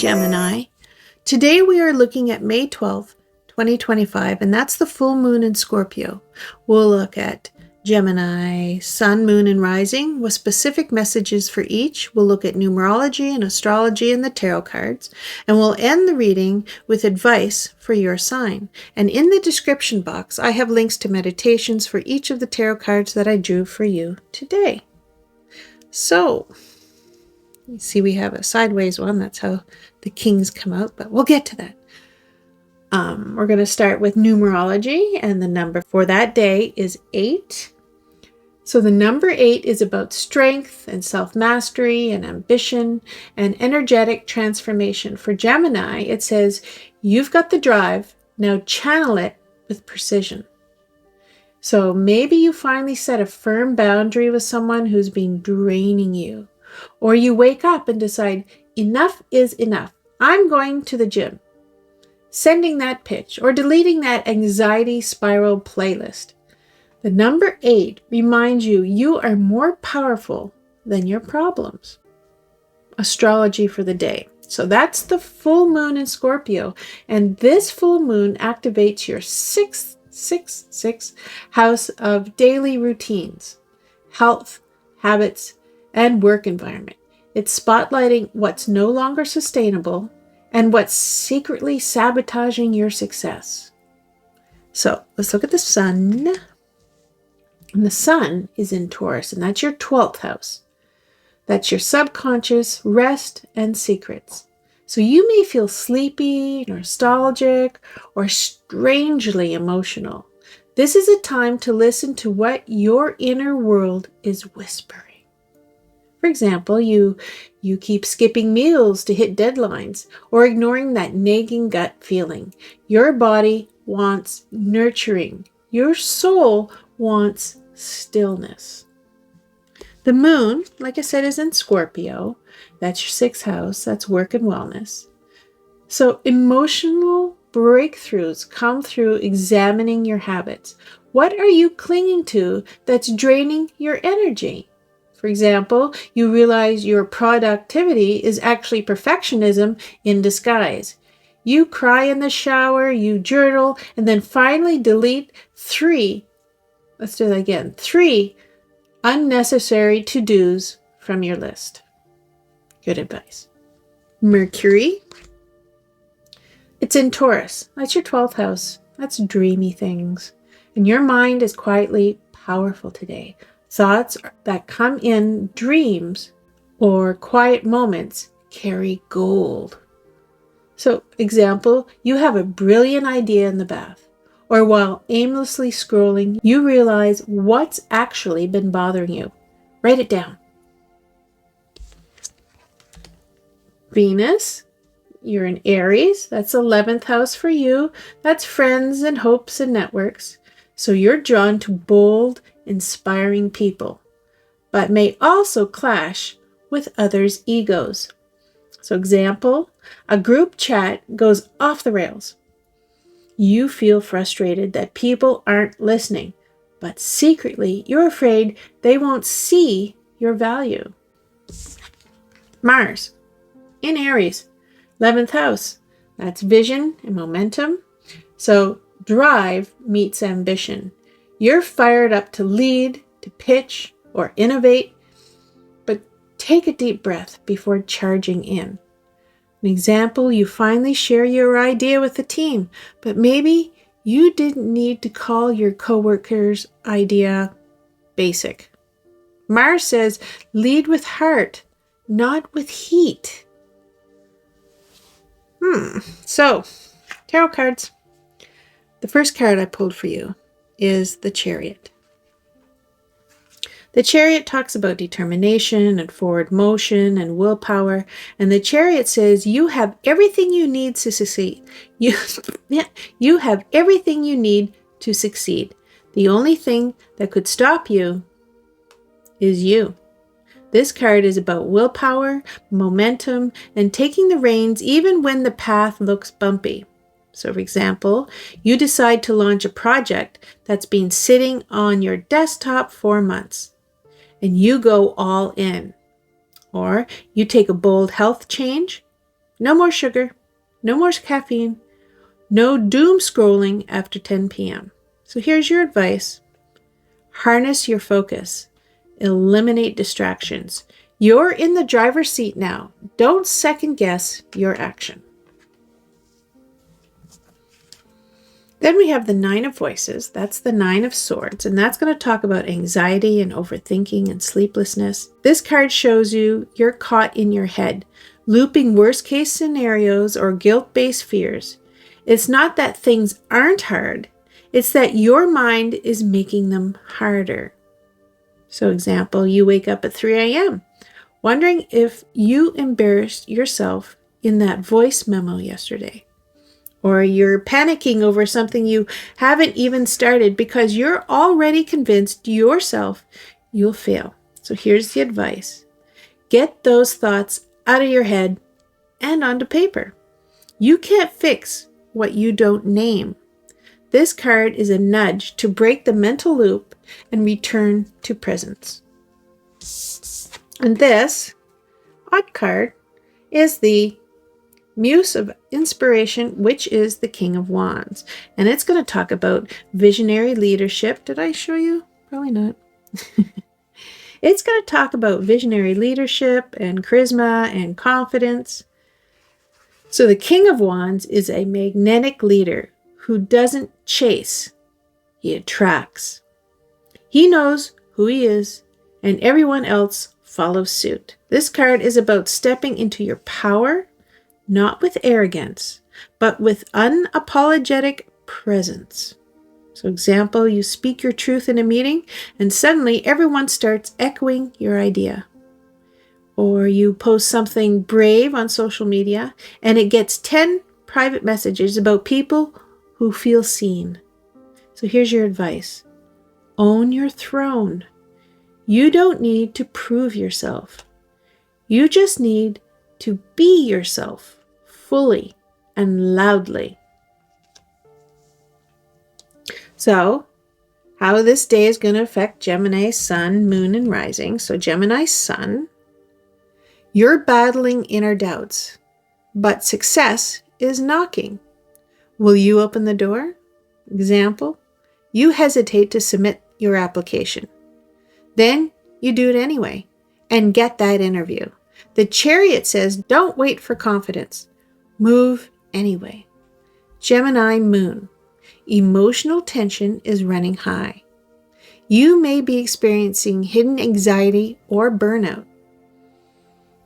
Gemini. Today we are looking at May 12, 2025, and that's the full moon in Scorpio. We'll look at Gemini, Sun, Moon, and Rising with specific messages for each. We'll look at numerology and astrology and the tarot cards, and we'll end the reading with advice for your sign. And in the description box, I have links to meditations for each of the tarot cards that I drew for you today. So, you see we have a sideways one. That's how the kings come out, but we'll get to that. We're going to start with numerology, and the number for that day is 8. So the number 8 is about strength and self-mastery and ambition and energetic transformation. For Gemini, it says, you've got the drive, now channel it with precision. So maybe you finally set a firm boundary with someone who's been draining you. Or you wake up and decide, enough is enough. I'm going to the gym. Sending that pitch or deleting that anxiety spiral playlist. The number 8 reminds you you are more powerful than your problems. Astrology for the day. So that's the full moon in Scorpio. And this full moon activates your sixth house of daily routines, health, habits, and work environment. It's spotlighting what's no longer sustainable and what's secretly sabotaging your success. So let's look at the sun. And the sun is in Taurus, and that's your 12th house. That's your subconscious, rest, and secrets. So you may feel sleepy, nostalgic, or strangely emotional. This is a time to listen to what your inner world is whispering. For example, you keep skipping meals to hit deadlines or ignoring that nagging gut feeling. Your body wants nurturing. Your soul wants stillness. The moon, like I said, is in Scorpio. That's your 6th house. That's work and wellness. So emotional breakthroughs come through examining your habits. What are you clinging to that's draining your energy? For example, you realize your productivity is actually perfectionism in disguise. You cry in the shower, you journal, and then finally delete 3 unnecessary to-dos from your list. Good advice. Mercury. It's in Taurus. That's your 12th house. That's dreamy things. And your mind is quietly powerful today. Thoughts that come in dreams or quiet moments carry gold. So, example, you have a brilliant idea in the bath, or while aimlessly scrolling, you realize what's actually been bothering you. Write it down. Venus, you're in Aries. That's 11th house for you. That's friends and hopes and networks. So you're drawn to bold, inspiring people, but may also clash with others' egos. So example, a group chat goes off the rails. You feel frustrated that people aren't listening, but secretly you're afraid they won't see your value. Mars, in Aries, 11th house. That's vision and momentum. So drive meets ambition. You're fired up to lead, to pitch, or innovate, but take a deep breath before charging in. An example, you finally share your idea with the team, but maybe you didn't need to call your coworker's idea basic. Mars says, lead with heart, not with heat. So, tarot cards. The first card I pulled for you is the Chariot. The Chariot talks about determination and forward motion and willpower. And the Chariot says you have everything you need to succeed. You have everything you need to succeed. The only thing that could stop you is you. This card is about willpower, momentum, and taking the reins even when the path looks bumpy. So, for example, you decide to launch a project that's been sitting on your desktop for months, and you go all in. Or you take a bold health change, No more sugar, no more caffeine, no doom scrolling after 10 p.m. So here's your advice. Harness your focus. Eliminate distractions. You're in the driver's seat now. Don't second guess your action. Then we have the Nine of Voices. That's the Nine of Swords, and that's going to talk about anxiety and overthinking and sleeplessness. This card shows you you're caught in your head, looping worst-case scenarios or guilt-based fears. It's not that things aren't hard. It's that your mind is making them harder. So example, you wake up at 3 a.m. wondering if you embarrassed yourself in that voice memo yesterday. Or you're panicking over something you haven't even started because you're already convinced yourself you'll fail. So here's the advice. Get those thoughts out of your head and onto paper. You can't fix what you don't name. This card is a nudge to break the mental loop and return to presence. And this odd card is the Muse of Inspiration, which is the King of Wands. And it's going to talk about visionary leadership. Did I show you? Probably not. It's going to talk about visionary leadership and charisma and confidence. So the King of Wands is a magnetic leader who doesn't chase, he attracts. He knows who he is, and everyone else follows suit. This card is about stepping into your power, not with arrogance, but with unapologetic presence. So example, you speak your truth in a meeting, and suddenly everyone starts echoing your idea. Or you post something brave on social media, and it gets 10 private messages about people who feel seen. So here's your advice. Own your throne. You don't need to prove yourself. You just need to be yourself fully and loudly. So, how this day is going to affect Gemini Sun, Moon, and Rising. So Gemini Sun, you're battling inner doubts, but success is knocking. Will you open the door? Example, you hesitate to submit your application. Then you do it anyway and get that interview. The Chariot says, don't wait for confidence. Move anyway. Gemini Moon, emotional tension is running high. You may be experiencing hidden anxiety or burnout.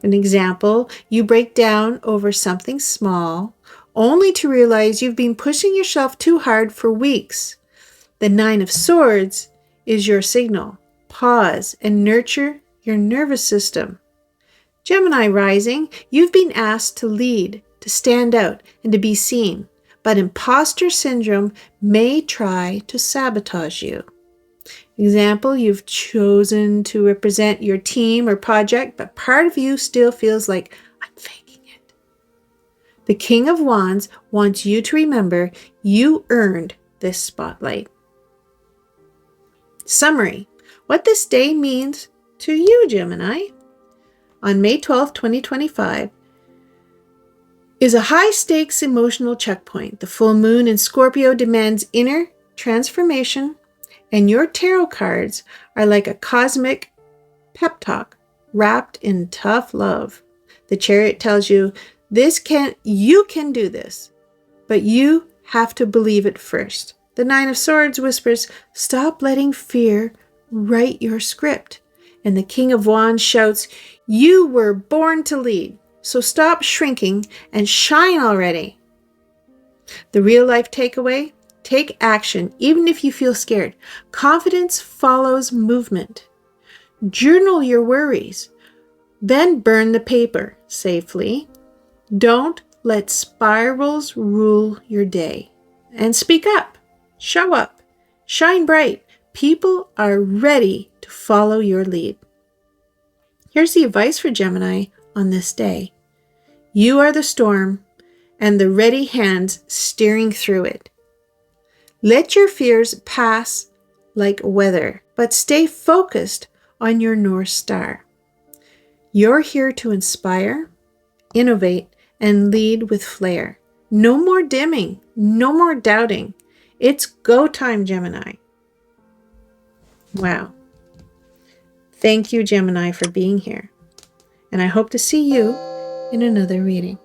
An example, you break down over something small, only to realize you've been pushing yourself too hard for weeks. The Nine of Swords is your signal. Pause and nurture your nervous system. Gemini Rising, you've been asked to lead, to stand out, and to be seen, but imposter syndrome may try to sabotage you. Example, you've chosen to represent your team or project, but part of you still feels like, I'm faking it. The King of Wands wants you to remember you earned this spotlight. Summary. What this day means to you, Gemini. On May 12, 2025, is a high-stakes emotional checkpoint. The full moon in Scorpio demands inner transformation, and your tarot cards are like a cosmic pep talk wrapped in tough love. The Chariot tells you, you can do this, but you have to believe it first. The Nine of Swords whispers, stop letting fear write your script. And the King of Wands shouts, you were born to lead, so stop shrinking and shine already. The real life takeaway, take action even if you feel scared. Confidence follows movement. Journal your worries, then burn the paper safely. Don't let spirals rule your day. And speak up, show up, shine bright. People are ready to follow your lead. Here's the advice for Gemini on this day. You are the storm and the ready hands steering through it. Let your fears pass like weather, but stay focused on your North Star. You're here to inspire, innovate, and lead with flair. No more dimming, no more doubting. It's go time, Gemini. Wow. Thank you, Gemini, for being here. And I hope to see you in another reading.